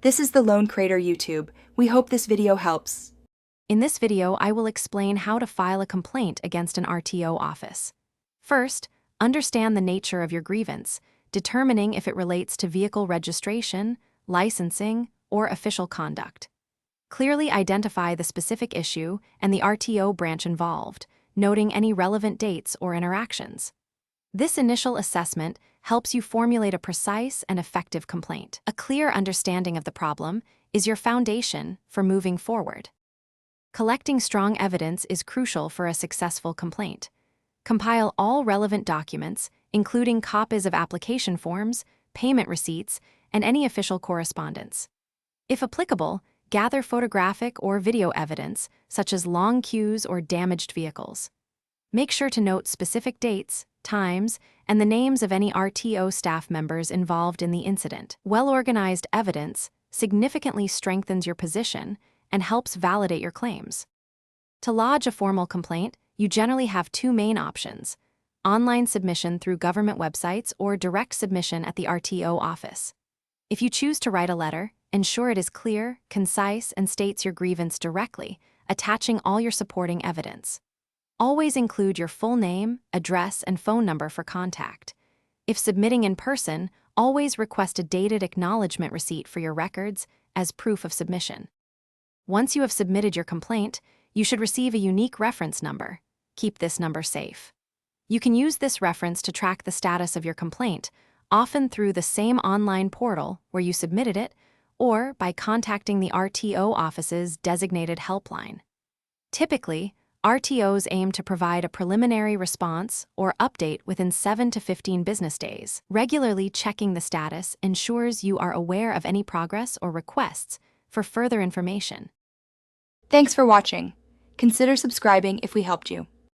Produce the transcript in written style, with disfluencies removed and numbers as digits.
This is the Lone Crater YouTube. We hope this video helps. In this video, I will explain how to file a complaint against an RTO office. First, understand the nature of your grievance, determining if it relates to vehicle registration, licensing, or official conduct. Clearly identify the specific issue and the RTO branch involved, noting any relevant dates or interactions. This initial assessment helps you formulate a precise and effective complaint. A clear understanding of the problem is your foundation for moving forward. Collecting strong evidence is crucial for a successful complaint. Compile all relevant documents, including copies of application forms, payment receipts, and any official correspondence. If applicable, gather photographic or video evidence, such as long queues or damaged vehicles. Make sure to note specific dates, times, and the names of any RTO staff members involved in the incident. Well-organized evidence significantly strengthens your position and helps validate your claims. To lodge a formal complaint, you generally have two main options: online submission through government websites or direct submission at the RTO office. If you choose to write a letter, ensure it is clear, concise, and states your grievance directly, attaching all your supporting evidence. Always include your full name, address, and phone number for contact. If submitting in person, always request a dated acknowledgement receipt for your records as proof of submission. Once you have submitted your complaint, you should receive a unique reference number. Keep this number safe. You can use this reference to track the status of your complaint, often through the same online portal where you submitted it, or by contacting the RTO office's designated helpline. Typically, RTOs aim to provide a preliminary response or update within 7 to 15 business days. Regularly checking the status ensures you are aware of any progress or requests for further information. Thanks for watching. Consider subscribing if we helped you.